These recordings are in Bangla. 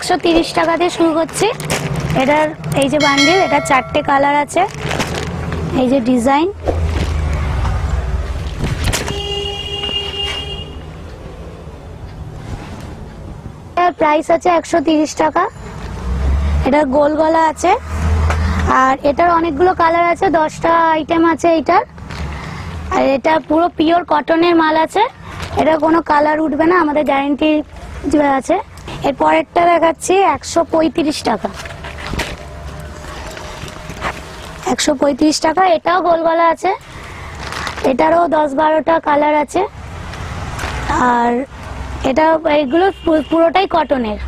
130 টাকা দিয়ে শুরু করছি। এটার এই যে বান্ডিল, এটা 4টে কালার আছে, এই যে ডিজাইন। এটার প্রাইস আছে 130 টাকা। এটার গোল গলা আছে, আর এটার অনেকগুলো কালার আছে, 10টা আইটেম আছে এইটার। আর এটা পুরো পিওর কটনের মাল আছে, এটা কোনো কালার উঠবে না, আমাদের গ্যারান্টি আছে। এর পরেরটা দেখাচ্ছি 135 টাকা। 135 টাকা। এটাও গোল গলা আছে, এটারও 10-12টা কালার আছে, আর এটা এগুলো পুরোটাই কটনের,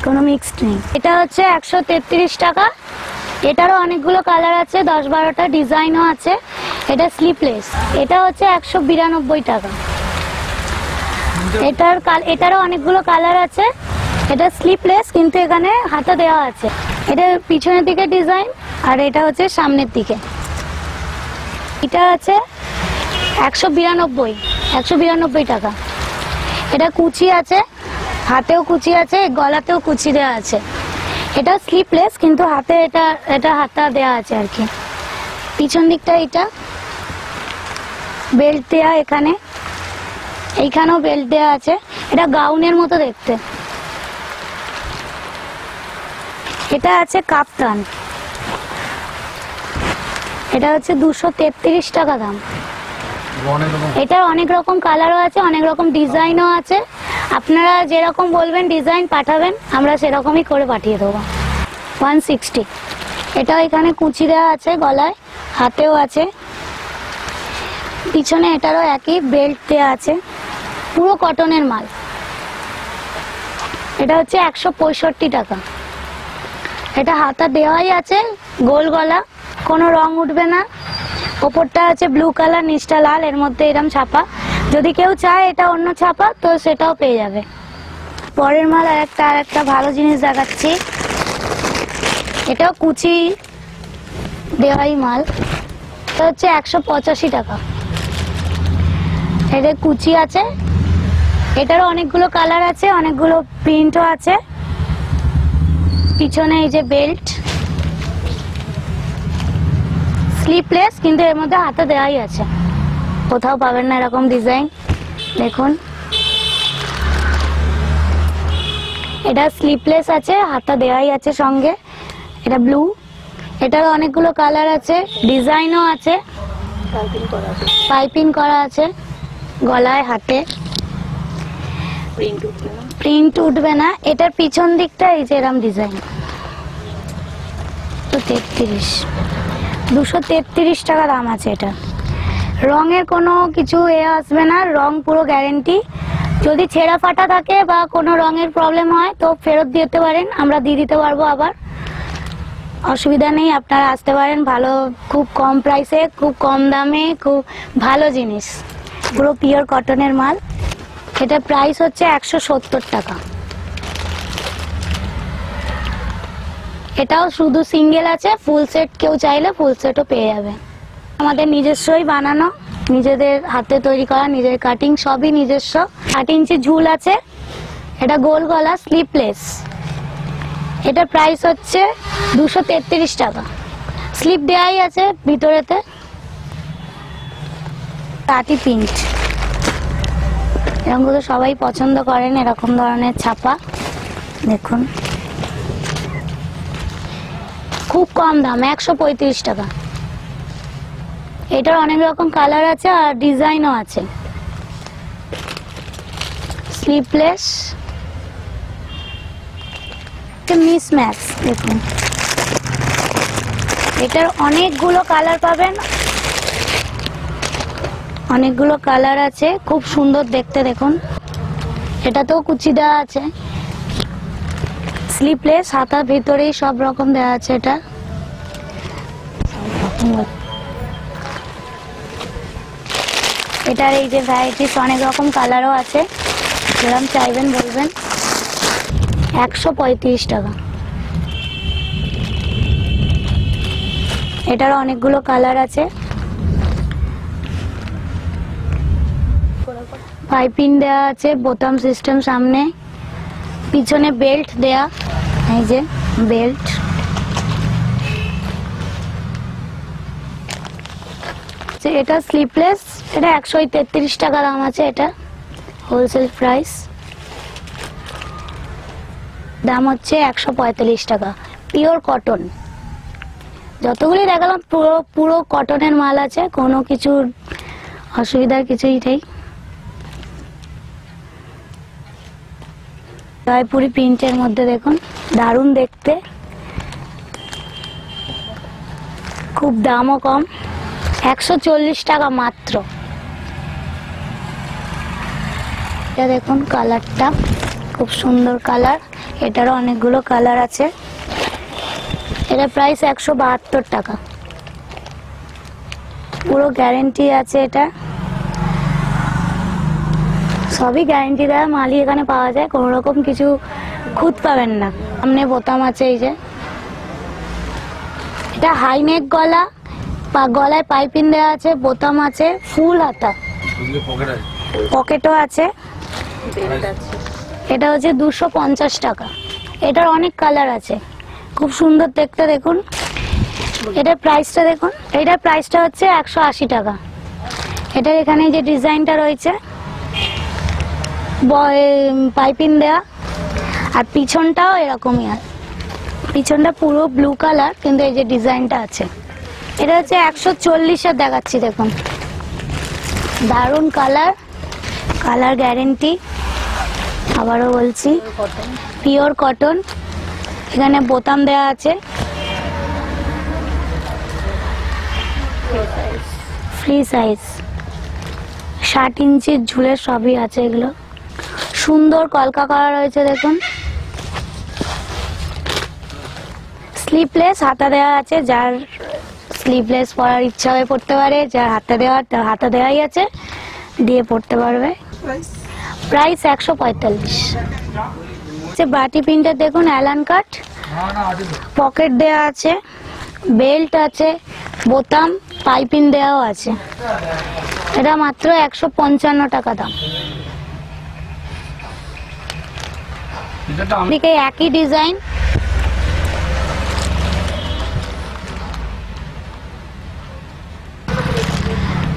কোনো মিক্সড নেই। এটা হচ্ছে 133 টাকা। এটারও অনেকগুলো কালার আছে, 10-12টা ডিজাইনও আছে। এটা স্লিপলেস, এটা হচ্ছে 192 টাকা। এটারও অনেকগুলো কালার আছে, এটা স্লিপলেস কিন্তু এখানে হাতা দেওয়া আছে। এটা পিছনের দিকে ডিজাইন, আর এটা হচ্ছে সামনের দিকে। এটা আছে 192 টাকা। এটা কুচি আছে, হাতেও কুচি আছে, গলাতেও কুচি দেওয়া আছে। এটা স্লিপলেস কিন্তু হাতে এটা হাতা দেওয়া আছে আর কি। পিছন দিকটা এটা বেল্ট দেওয়া, এইখানেও বেল্ট দেওয়া আছে। এটা গাউনের মতো দেখতে। এটা আছে কাপ্তান, এটা হচ্ছে 233 টাকা দাম। এটা অনেক রকম কালারও আছে, অনেক রকম ডিজাইনও আছে। আপনারা যেরকম বলবেন ডিজাইন পাঠাবেন, আমরা সেরকমই করে পাঠিয়ে দেবো। 160। এটাও এখানে কুচি দেওয়া আছে, গলায় হাতেও আছে, পিছনে এটারও একই বেল্ট দেওয়া আছে, পুরো কটনের মাল। এটা হচ্ছে 165 টাকা। এটা হাতা দেওয়াই আছে, গোল গলা, কোনো রং উঠবে না। ওপরটা আছে ব্লু কালার, নিচটা লাল, এর মধ্যে এরকম ছাপা। যদি কেউ চায় এটা অন্য ছাপা তো সেটাও পেয়ে যাবে। পরের মাল আর একটা ভালো জিনিস দেখাচ্ছি। এটাও কুচি দেওয়াই মাল, এটা হচ্ছে 185 টাকা। এটা কুচি আছে, এটারও অনেকগুলো কালার আছে, অনেকগুলো প্রিন্টও আছে। পিছনে এই যে বেল্ট, স্লিপলেস কিন্তু এর মধ্যে হাতে দেওয়াই আছে, কোথাও পাবেন না এরকম ডিজাইন। দেখুন, এটা স্লিপলেস আছে, হাতা দেওয়াই আছে সঙ্গে। এটা ব্লু, এটার অনেকগুলো কালার আছে, ডিজাইনও আছে, পাইপিং করা আছে, গলায় হাতে প্রিন্ট উঠবে না। এটার পিছন দিকটা এই যে এরকম ডিজাইন। 233 টাকা দাম আছে। এটা রঙের কোনো কিছু আসবে না, রং পুরো গ্যারেন্টি। যদি ছেঁড়া ফাটা থাকে বা কোনো রঙের প্রবলেম হয় তো ফেরত দিতে পারেন, আমরা দিয়ে দিতে পারবো আবার, অসুবিধা নেই। আপনারা আসতে পারেন, ভালো, খুব কম প্রাইসে, খুব কম দামে, খুব ভালো জিনিস, পুরো পিওর কটনের মাল। এটা প্রাইস হচ্ছে 170 টাকা। এটাও শুধু সিঙ্গেল আছে, ফুল সেট কেউ চাইলে ফুল সেটও পেয়ে যাবে। আমাদের নিজস্বই বানানো, নিজেদের হাতে তৈরি করা, নিজের কাটিং, সবই নিজস্ব। 8 ইঞ্চি ঝুল আছে। এটা গোল গলা, স্লিপলেস। এটা প্রাইস হচ্ছে 233 টাকা। স্লিপ দেওয়াই আছে ভিতরেতে। কাটি প্রিন্ট, এরকম করে সবাই পছন্দ করেন, এরকম ধরনের ছাপা। দেখুন, খুব কম দাম, 135 টাকা। এটার অনেক রকম কালার আছে আর ডিজাইনও আছে। Sleepless, mismatch. দেখুন, এটার অনেকগুলো কালার পাবেন, অনেকগুলো কালার আছে, খুব সুন্দর দেখতে। দেখুন, এটাতেও কুচি দেওয়া আছে, স্লিপলেস, হাতার ভিতরেই সব রকম দেওয়া আছে। এটা এটার এই যে ভ্যারাইটিস, অনেক রকম কালারও আছে, যেরকম চাইবেন বলবেন। 135 টাকা। এটার অনেকগুলো কালার আছে, পাইপিং দেওয়া আছে, বোতাম সিস্টেম সামনে, পিছনে বেল্ট দেয়া, এই যে বেল্ট। এটা স্লিপলেস, এটা 133 টাকা দাম আছে, এটা হোলসেল প্রাইস, দাম হচ্ছে 145 টাকা। পিওর কটন, যতগুলি দেখালাম পুরো পুরো কটনের মাল আছে, কোনো কিছুর অসুবিধার কিছুই নেই। জয়পুরি প্রিন্টের মধ্যে দেখুন, দারুণ দেখতে, খুব দামও কম, 140 টাকা মাত্র। এটা দেখুন কালারটা, খুব সুন্দর কালার, এটারও অনেকগুলো কালার আছে। এটা প্রাইস 172 টাকা, পুরো গ্যারেন্টি আছে, এটা সবই গ্যারেন্টি দেওয়া মালই এখানে পাওয়া যায়, কোনো রকম কিছু খুঁত পাবেন না। সামনে বোতাম আছে, এই যে এটা হাইনেক গলা, গলায় পাইপিং দেওয়া আছে, বোতাম আছে, ফুল হাতা, পকেটও আছে। এটা হচ্ছে 250 টাকা, এটার অনেক কালার আছে, খুব সুন্দর দেখতে। দেখুন এটার প্রাইসটা দেখুন, এটার প্রাইসটা হচ্ছে 180 টাকা। এটার এখানে যে ডিজাইনটা রয়েছে পাইপিং দেয়া, আর পিছনটাও এরকমই, আর পিছনটা পুরো ব্লু কালার, কিন্তু এই যে ডিজাইনটা আছে, এটা হচ্ছে 140-এর দেখাচ্ছি। দেখুন দারুণ কালার, কালার গ্যারেন্টি, আবারও বলছি পিওর কটন। এখানে বোতাম দেওয়া আছে, ফ্রি সাইজ, 60 ইঞ্চির ঝুলের সবই আছে। এগুলো সুন্দর কলকা করা রয়েছে, দেখুন স্লিপলেস, হাতা দেওয়া আছে, যার স্লিভলেস পরার ইচ্ছা হয়ে পড়তে পারে, যার হাতে দেওয়ার তার হাতে দেওয়াই আছে, দিয়ে পড়তে পারবে। প্রাইস 145। বাটি প্রিন্টার দেখুন, অ্যালান কাট, পকেট দেওয়া আছে, বেল্ট আছে, বোতাম, পাইপিং দেওয়াও আছে। এটা মাত্র 155 টাকা দাম। এদিকে একই ডিজাইন,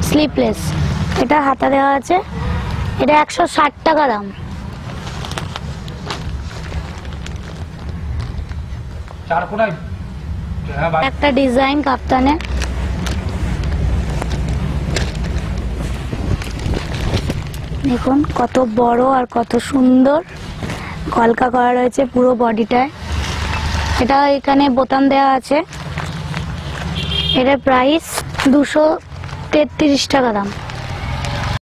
স্লিপলেস, এটা হাতা দেওয়া আছে, এটা 160 টাকা দাম। একটা ডিজাইন কাপ্তানে, দেখুন কত বড় আর কত সুন্দর কলকা করা রয়েছে পুরো বডিটায়। এটা এখানে বোতাম দেওয়া আছে, এটার প্রাইস 233 টাকা দাম।